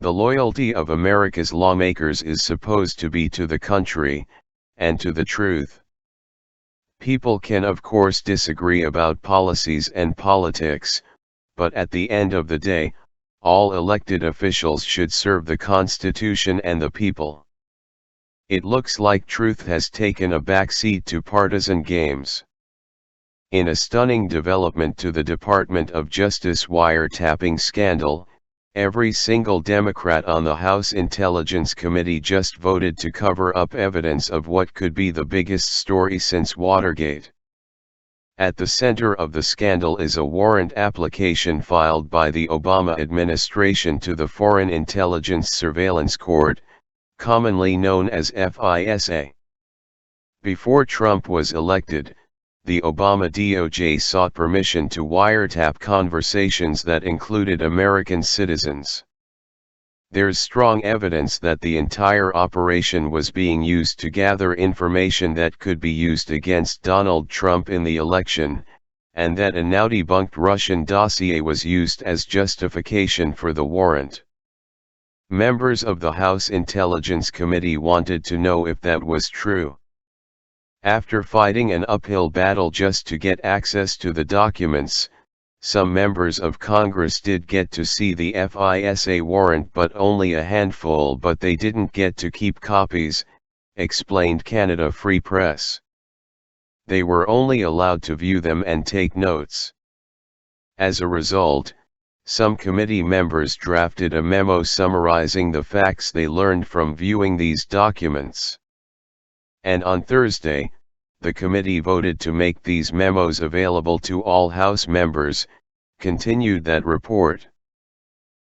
The loyalty of America's lawmakers is supposed to be to the country, and to the truth. People can of course disagree about policies and politics, but at the end of the day, all elected officials should serve the Constitution and the people. It looks like truth has taken a backseat to partisan games. In a stunning development to the Department of Justice wiretapping scandal, every single Democrat on the House Intelligence Committee just voted to cover up evidence of what could be the biggest story since Watergate. At the center of the scandal is a warrant application filed by the Obama administration to the Foreign Intelligence Surveillance Court, commonly known as FISA. Before Trump was elected, the Obama DOJ sought permission to wiretap conversations that included American citizens. There's strong evidence that the entire operation was being used to gather information that could be used against Donald Trump in the election, and that a now-debunked Russian dossier was used as justification for the warrant. Members of the House Intelligence Committee wanted to know if that was true. After fighting an uphill battle just to get access to the documents, some members of Congress did get to see the FISA warrant, but only a handful, but they didn't get to keep copies, explained Canada Free Press. They were only allowed to view them and take notes. As a result, some committee members drafted a memo summarizing the facts they learned from viewing these documents. And on Thursday, the committee voted to make these memos available to all House members, continued that report.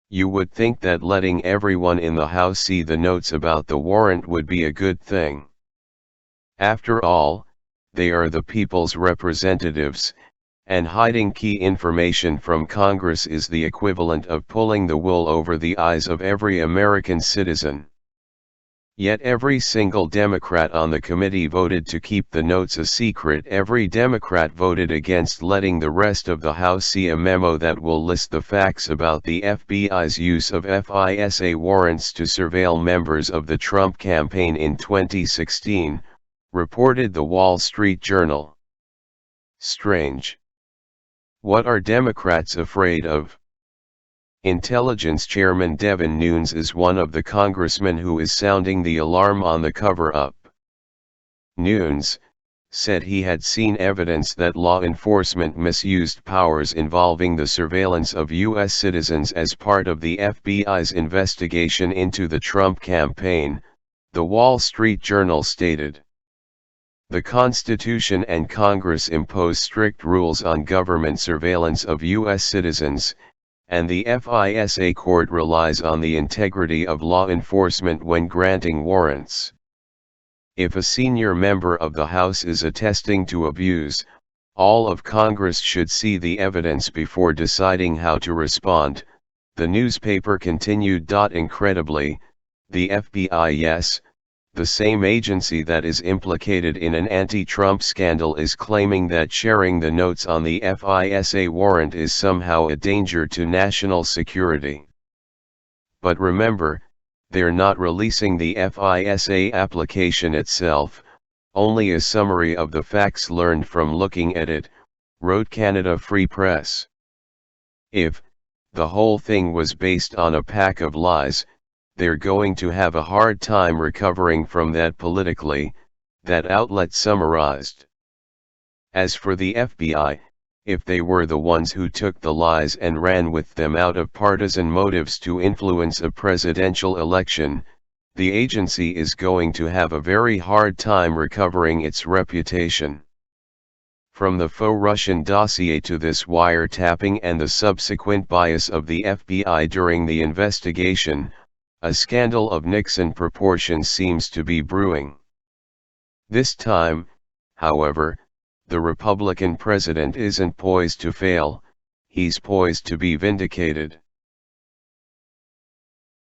You would think that letting everyone in the House see the notes about the warrant would be a good thing. After all, they are the people's representatives, and hiding key information from Congress is the equivalent of pulling the wool over the eyes of every American citizen. Yet every single Democrat on the committee voted to keep the notes a secret. Every Democrat voted against letting the rest of the House see a memo that will list the facts about the FBI's use of FISA warrants to surveil members of the Trump campaign in 2016, reported the Wall Street Journal. Strange. What are Democrats afraid of? Intelligence Chairman Devin Nunes is one of the congressmen who is sounding the alarm on the cover-up. Nunes said he had seen evidence that law enforcement misused powers involving the surveillance of U.S. citizens as part of the FBI's investigation into the Trump campaign, the Wall Street Journal stated. The Constitution and Congress impose strict rules on government surveillance of U.S. citizens, and the FISA court relies on the integrity of law enforcement when granting warrants. If a senior member of the House is attesting to abuse, all of Congress should see the evidence before deciding how to respond, the newspaper continued. Incredibly, the FBI, yes, the same agency that is implicated in an anti-Trump scandal, is claiming that sharing the notes on the FISA warrant is somehow a danger to national security. But remember, they're not releasing the FISA application itself, only a summary of the facts learned from looking at it, wrote Canada Free Press. If the whole thing was based on a pack of lies, they're going to have a hard time recovering from that politically, that outlet summarized. As for the FBI, if they were the ones who took the lies and ran with them out of partisan motives to influence a presidential election, the agency is going to have a very hard time recovering its reputation. From the faux Russian dossier to this wiretapping and the subsequent bias of the FBI during the investigation, a scandal of Nixon proportions seems to be brewing. This time, however, the Republican president isn't poised to fail, he's poised to be vindicated.